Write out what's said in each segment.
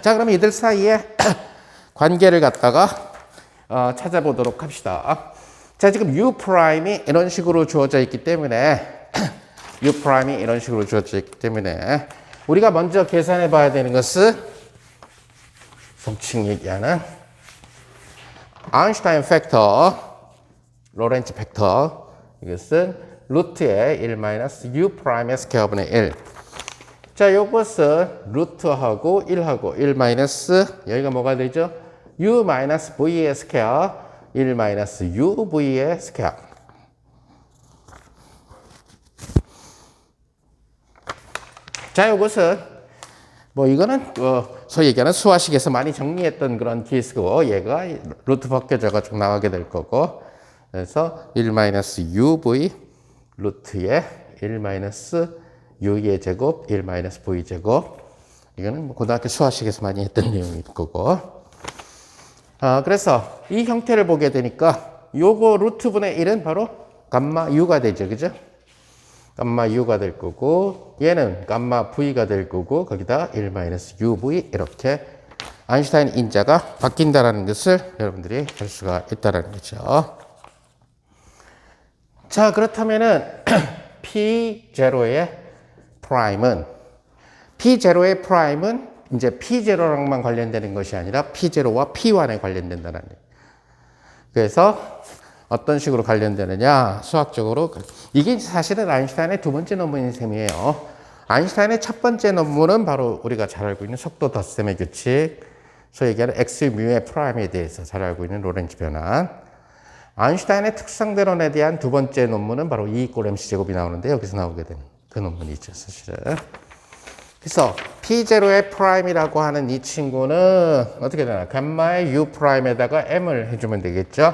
자, 그러면 이들 사이에 관계를 갖다가 찾아보도록 합시다. 자, 지금 u 프라임이 이런 식으로 주어져 있기 때문에 u 프라임이 이런 식으로 주어져 있기 때문에 우리가 먼저 계산해 봐야 되는 것은 속칭 얘기하는 아인슈타인 팩터, 로렌츠 팩터, 이것은 루트의 1-u 프라임의 스퀘어분의 1. 자, 이것은 루트하고 1하고 1 여기가 뭐가 되죠? u v의 스퀘어, 1 uv의 스퀘어. 자, 이것은 뭐 이거는 소위 얘기하는 수화식에서 많이 정리했던 그런 케이스고 얘가 루트 벗겨져가지고 나가게 될 거고 그래서 1-uv 루트의 1-u의 제곱 1-v 제곱 이거는 뭐 고등학교 수화식에서 많이 했던 내용일 거고 그래서 이 형태를 보게 되니까 요거 루트분의 1은 바로 감마 u가 되죠. 그죠? 감마 u가 될 거고 얘는 감마 v가 될 거고 거기다 1-uv 이렇게 아인슈타인 인자가 바뀐다라는 것을 여러분들이 알 수가 있다라는 거죠. 자, 그렇다면은 P0의 프라임은 이제 P0랑만 관련되는 것이 아니라 P0와 P1에 관련된다는 거예요. 그래서 어떤 식으로 관련되느냐 수학적으로 이게 사실은 아인슈타인의 두 번째 논문인 셈이에요. 아인슈타인의 첫 번째 논문은 바로 우리가 잘 알고 있는 속도 덧셈의 규칙, 소위 얘기하는 x 뮤의 프라임에 대해서 잘 알고 있는 로렌츠 변환. 아인슈타인의 특성대론에 대한 두 번째 논문은 바로 E = mc 제곱이 나오는데 여기서 나오게 된 그 논문이죠, 사실은. 그래서 P0의 프라임이라고 하는 이 친구는 어떻게 되나? 감마의 U 프라임에다가 M을 해주면 되겠죠?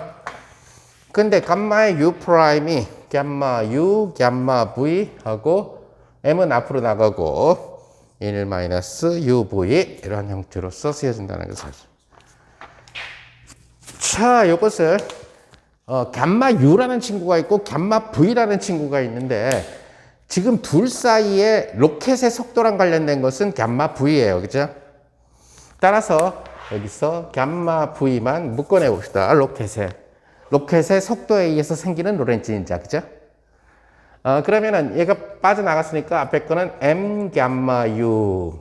근데 감마의 U 프라임이 감마 U, 감마 V 하고 M은 앞으로 나가고 1-UV 이러한 형태로서 쓰여진다는 것을. 자, 이것을 감마 U라는 친구가 있고 감마 V라는 친구가 있는데 지금 둘 사이에 로켓의 속도랑 관련된 것은 감마 V예요. 그죠? 따라서 여기서 감마 V만 묶어내 봅시다. 로켓의 속도에 의해서 생기는 로렌츠 인자. 그죠? 그러면은 얘가 빠져나갔으니까 앞에 거는 M 감마 U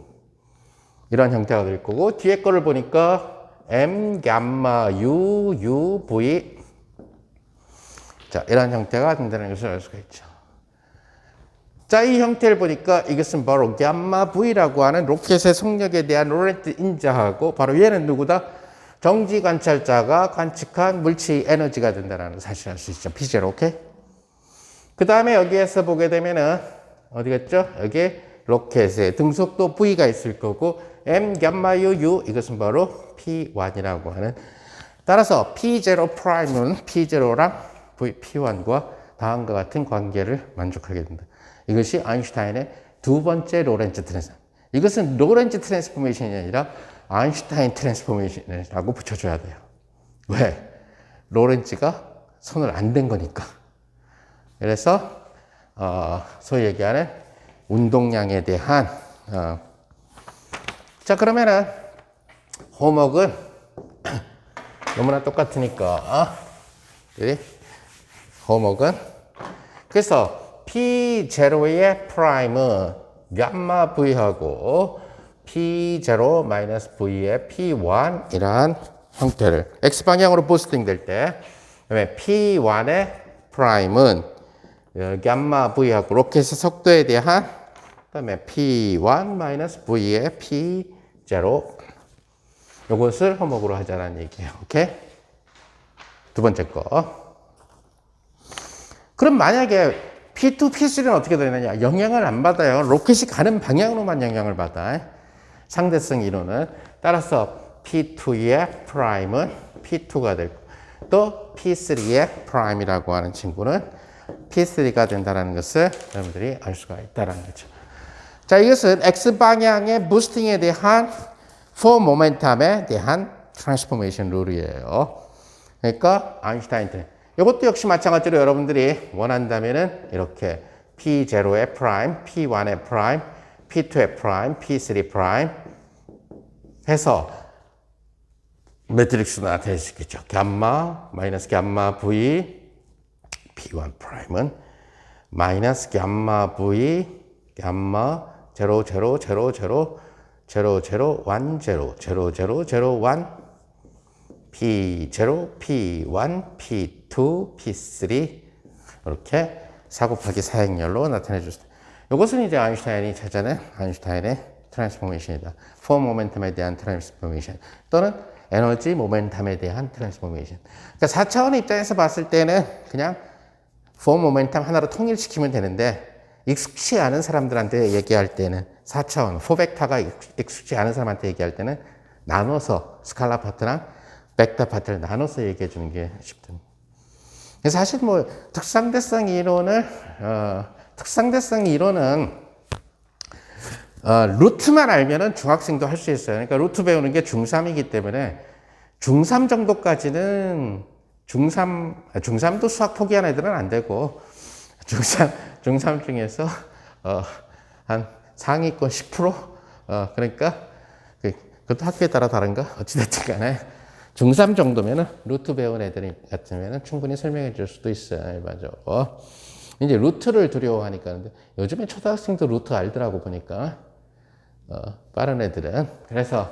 이런 형태가 될 거고 뒤에 거를 보니까 M 감마 U, U, V 자, 이런 형태가 된다는 것을 알 수가 있죠. 자, 이 형태를 보니까 이것은 바로 감마 V라고 하는 로켓의 속력에 대한 로렌츠 인자하고 바로 얘는 누구다? 정지 관찰자가 관측한 물질 에너지가 된다는 사실을 알 수 있죠. P0, 오케이? 그 다음에 여기에서 보게 되면은 어디겠죠? 여기 로켓의 등속도 V가 있을 거고 M 감마 U 이것은 바로 P1이라고 하는 따라서 P0 프라임은 P0랑 P1과 다음과 같은 관계를 만족하게 된다. 이것이 아인슈타인의 두 번째 로렌츠 트랜스포메이션. 이것은 로렌츠 트랜스포메이션이 아니라 아인슈타인 트랜스포메이션이라고 붙여줘야 돼요. 왜? 로렌츠가 손을 안 댄 거니까. 그래서 소위 얘기하는 운동량에 대한 자, 그러면은 호목은 너무나 똑같으니까 호목은 그래서 P0의 프라임은 감마 V하고 P0 V의 P1 이러한 형태를 X방향으로 부스팅 될 때 그다음에 P1의 프라임은 감마 V하고 로켓의 속도에 대한 그다음에 P1 V의 P0 이것을 호목으로 하자는 얘기예요. 오케이? 두 번째 거. 그럼 만약에 P2, P3는 어떻게 되느냐? 영향을 안 받아요. 로켓이 가는 방향으로만 영향을 받아. 상대성 이론은. 따라서 P2의 프라임은 P2가 되고 또 P3의 프라임이라고 하는 친구는 P3가 된다는 것을 여러분들이 알 수가 있다는 거죠. 자, 이것은 X방향의 부스팅에 대한 포 모멘텀에 대한 트랜스포메이션 룰이에요. 그러니까 아인슈타인 트랜스포메이션. 이것도 역시 마찬가지로 여러분들이 원한다면은 이렇게 P0의 프라임, P1의 프라임, P2의 프라임, P3 프라임 해서 매트릭스로 나타낼 수 있겠죠. 감마 마이너스 감마 V P1 프라임은 마이너스 감마 V 감마 0 0 0 0 0 0 0 1 0 0 0 0 1 P0 P1 P2 P3 이렇게 4 곱하기 4행렬로 나타내 줬습니다. 이것은 이제 아인슈타인이 찾아낸 아인슈타인의 트랜스포메이션이다. 포 모멘텀에 대한 트랜스포메이션 또는 에너지 모멘텀에 대한 트랜스포메이션. 그러니까 4차원의 입장에서 봤을 때는 그냥 포 모멘텀 하나로 통일시키면 되는데 익숙치 않은 사람들한테 얘기할 때는 4차원, 포벡터가 익숙치 않은 사람한테 얘기할 때는 나눠서 스칼라 파트랑 벡터 파트를 나눠서 얘기해 주는 게 쉽습니다. 사실 뭐 특상대성 이론은 루트만 알면은 중학생도 할 수 있어요. 그러니까 루트 배우는 게 중3이기 때문에 중3 정도까지는 중3도 수학 포기하는 애들은 안 되고 중3 중에서 한 상위권 10% 그러니까 그것도 학교에 따라 다른가? 어찌됐든 간에 중3 정도면은 루트 배운 애들이 같으면은 충분히 설명해 줄 수도 있어요. 일반적으로. 이제 루트를 두려워하니까. 근데 요즘에 초등학생도 루트 알더라고 보니까. 빠른 애들은. 그래서,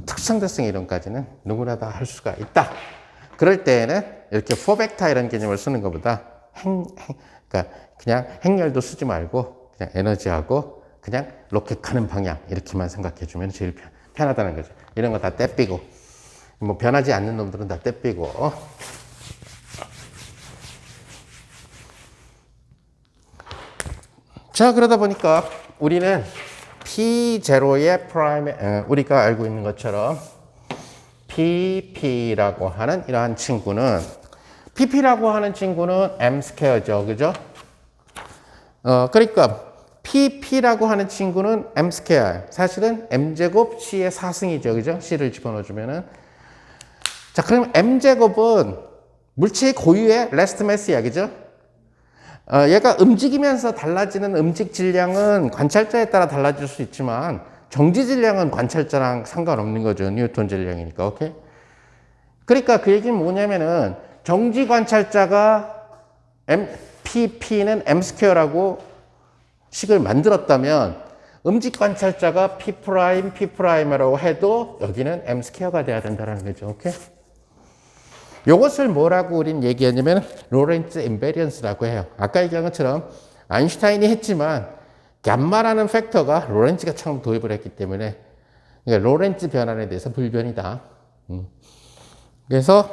특성대성 이론까지는 누구나 다 할 수가 있다. 그럴 때에는 이렇게 포벡터 이런 개념을 쓰는 것보다 그러니까 그냥 행렬도 쓰지 말고 그냥 에너지하고 그냥 로켓 가는 방향 이렇게만 생각해 주면 제일 편하다는 거죠. 이런 거 다 떼삐고. 뭐 변하지 않는 놈들은 다 떼삐고. 자, 그러다 보니까 우리는 P0의 프라임, 우리가 알고 있는 것처럼 PP라고 하는 이러한 친구는 PP라고 하는 친구는 M 스퀘어죠. 그죠? 그러니까 PP라고 하는 친구는 M 스퀘어. 사실은 M제곱 C의 4승이죠. 그죠? C를 집어넣어 주면은. 자, 그럼 M제곱은 물체의 고유의 레스트 매스야. 그죠? 얘가 움직이면서 달라지는 음직 질량은 관찰자에 따라 달라질 수 있지만 정지 질량은 관찰자랑 상관없는 거죠. 뉴턴 질량이니까. 오케이? 그러니까 그 얘기는 뭐냐면은 정지 관찰자가 PP는 M 스퀘어라고 식을 만들었다면 음직 관찰자가 P'P'라고 해도 여기는 M 스퀘어가 돼야 된다는 거죠. 오케이? 이것을 뭐라고 우린 얘기하냐면 로렌츠 인베리언스라고 해요. 아까 얘기한 것처럼 아인슈타인이 했지만 감마라는 팩터가 로렌츠가 처음 도입을 했기 때문에 그러니까 로렌츠 변환에 대해서 불변이다. 그래서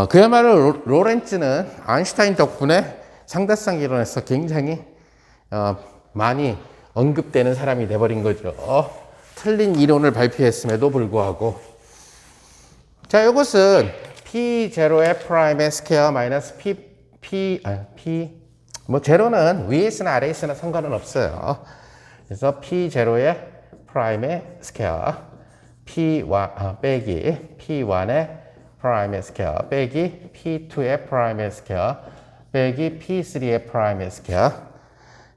그야말로 로렌츠는 아인슈타인 덕분에 상대성 이론에서 굉장히 많이 언급되는 사람이 돼버린 거죠. 틀린 이론을 발표했음에도 불구하고 자, 이것은 P0의 프라임의 스퀘어 마이너스 뭐 제로는 위에 있으나 아래에 있으나 상관은 없어요. 그래서 P0의 프라임의 스퀘어 빼기 P1의 프라임의 스퀘어 빼기 P2의 프라임의 스퀘어 빼기 P3의 프라임의 스퀘어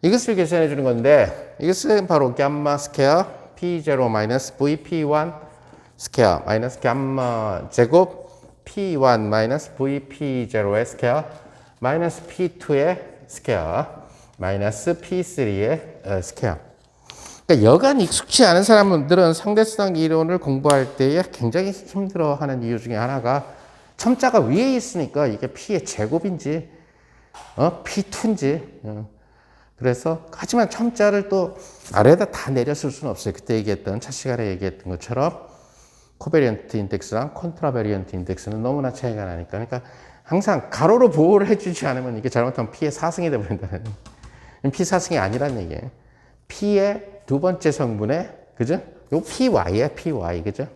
이것을 계산해 주는 건데 이것은 바로 감마 스퀘어 P0 마이너스 VP1 스퀘어 마이너스 감마 제곱 P1 마이너스 VP0의 스퀘어 마이너스 P2의 스퀘어 마이너스 P3의 스퀘어. 그러니까 여간 익숙치 않은 사람들은 상대성 이론을 공부할 때에 굉장히 힘들어하는 이유 중에 하나가 첨자가 위에 있으니까 이게 P의 제곱인지 P2인지 그래서 하지만 첨자를 또 아래에다 다 내렸을 수는 없어요. 그때 얘기했던 첫 시간에 얘기했던 것처럼 코베리언트 인덱스랑 콘트라베리언트 인덱스는 너무나 차이가 나니까. 그러니까 항상 가로로 보호를 해주지 않으면 이게 잘못하면 P의 4승이 되어버린다는. P 4승이 아니란 얘기예요. P의 두 번째 성분의, 그죠? 요 PY에 PY, 그죠?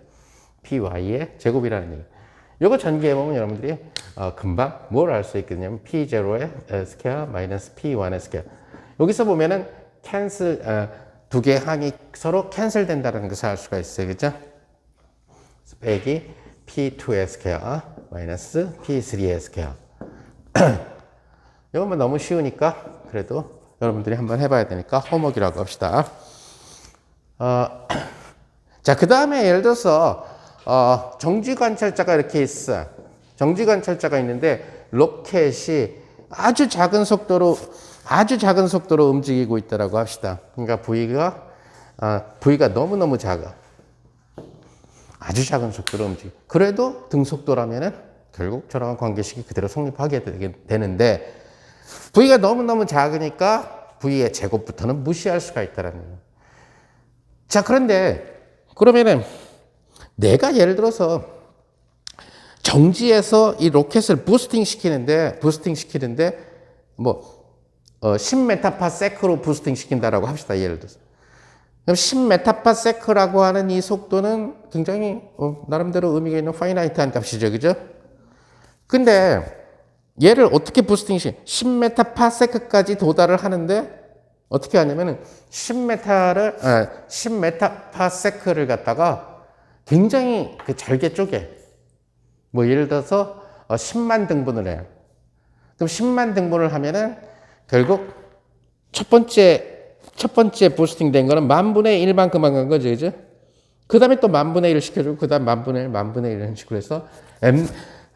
PY의 제곱이라는 얘기. 요거 전개해보면 여러분들이 금방 뭘 알 수 있겠냐면 P0의 스퀘어 마이너스 P1의 스퀘어. 여기서 보면은 두 개의 항이 서로 캔슬 된다는 것을 알 수가 있어요. 그죠? 빼기 P2의 스퀘어 마이너스 P3의 스퀘어. 이건 뭐 너무 쉬우니까 그래도 여러분들이 한번 해봐야 되니까 홈워크라고 합시다. 자, 그 다음에 예를 들어서 정지 관찰자가 이렇게 있어. 정지 관찰자가 있는데 로켓이 아주 작은 속도로 움직이고 있다라고 합시다. 그러니까 V가 너무너무 작아. 아주 작은 속도로 움직여. 그래도 등 속도라면은 결국 저런 관계식이 그대로 성립하게 되는데 V가 너무너무 작으니까 V의 제곱부터는 무시할 수가 있다라는 거예요. 자, 그러면은 내가 예를 들어서 정지해서 이 로켓을 부스팅 시키는데 10ms로 부스팅 시킨다라고 합시다. 예를 들어서. 그럼 10ms라고 하는 이 속도는 굉장히 나름대로 의미가 있는 파이나이트한 값이죠. 그죠? 근데 얘를 어떻게 부스팅 10ms까지 도달을 하는데 어떻게 하냐면은 10ms를 갖다가 굉장히 그 잘게 쪼개. 뭐 예를 들어서 10만 등분을 해요. 그럼 10만 등분을 하면은 결국 첫 번째 부스팅 된 거는 10,000분의 1만큼 간 거죠. 그죠? 그 다음에 또 10,000분의 1을 시켜주고, 그 다음 10,000분의 1, 10,000분의 1 이런 식으로 해서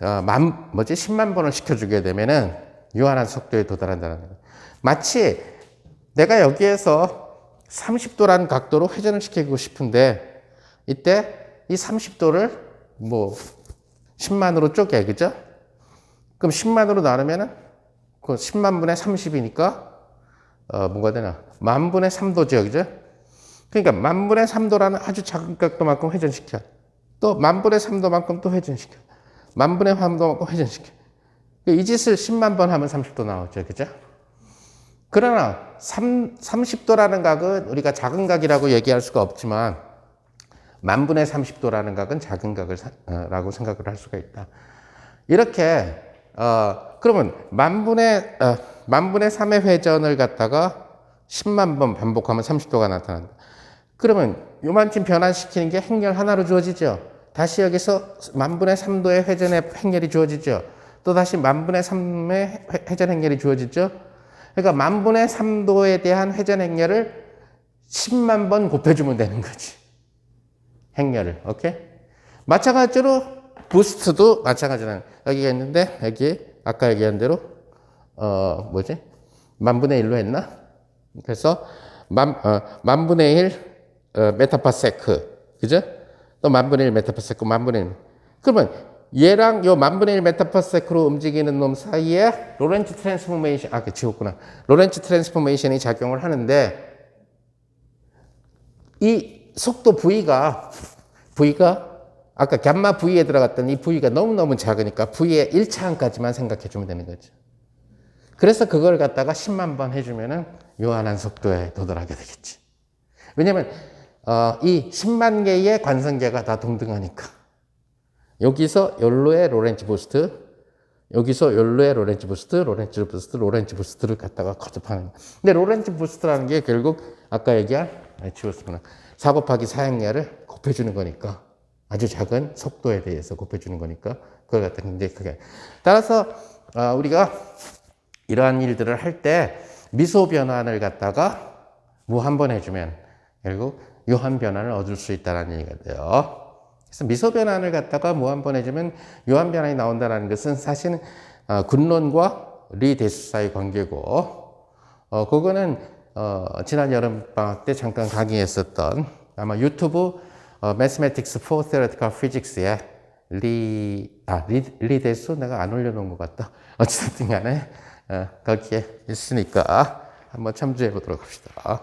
10만 번을 시켜주게 되면은 유한한 속도에 도달한다는 거예요. 마치 내가 여기에서 30도라는 각도로 회전을 시키고 싶은데 이때 이 30도를 10만으로 쪼개. 그죠? 그럼 10만으로 나누면은 그 10만 분의 30이니까 뭐가 되나? 10,000분의 3도죠. 그죠? 그러니까 10,000분의 3도라는 아주 작은 각도만큼 회전시켜. 또 10,000분의 3도만큼 또 회전시켜. 10,000분의 3도만큼 회전시켜. 이 짓을 10만 번 하면 30도 나오죠. 그죠? 그러나 30도라는 각은 우리가 작은 각이라고 얘기할 수가 없지만 10,000분의 30도라는 각은 작은 각이라고 생각을 할 수가 있다. 이렇게 그러면 10,000분의 3의 회전을 갖다가 10만 번 반복하면 30도가 나타난다. 그러면 요만큼 변환시키는 게 행렬 하나로 주어지죠. 다시 여기서 10,000분의 3도의 회전의 행렬이 주어지죠. 또 다시 10,000분의 3의 회전 행렬이 주어지죠. 그러니까 10,000분의 3도에 대한 회전 행렬을 10만 번 곱해주면 되는 거지. 행렬을. 오케이? 마찬가지로 부스트도 마찬가지로 여기가 있는데 여기 아까 얘기한 대로 10,000분의 1로 했나? 그래서 10,000분의 1 메타파세크. 그죠? 또 10,000분의 1 메타파세크, 10,000분의 1. 그러면 얘랑 요 10,000분의 1 메타파세크로 움직이는 놈 사이에 로렌츠 트랜스포메이션, 지웠구나. 로렌츠 트랜스포메이션이 작용을 하는데 이 속도 V가 아까 gamma V에 들어갔던 이 V가 너무너무 작으니까 V의 1차항까지만 생각해 주면 되는 거죠. 그래서 그걸 갖다가 10만 번 해주면은 요한한 속도에 도달하게 되겠지. 왜냐면 이 10만 개의 관성계가 다 동등하니까. 여기서 연로의 로렌츠 부스트, 여기서 연로의 로렌츠 부스트, 로렌츠 부스트를 갖다가 거듭하는. 근데 로렌츠 부스트라는 게 결국 아까 얘기한 지웠으면 4 곱하기 4 행렬을 곱해주는 거니까 아주 작은 속도에 대해서 곱해주는 거니까 그걸 갖다 굉장히 크게. 따라서 우리가 이러한 일들을 할 때 미소 변환을 갖다가 한 번 해주면 결국 유한 변환을 얻을 수 있다는 얘기가 돼요. 그래서 미소 변환을 갖다가 한 번 해주면 유한 변환이 나온다는 것은 사실은 군론과 리 대수사의 관계고, 그거는 지난 여름방학 때 잠깐 강의했었던 아마 유튜브 Mathematics for Theoretical Physics에 리 대수 내가 안 올려놓은 것 같다. 어쨌든 간에 거기에 있으니까 한번 참조해 보도록 합시다.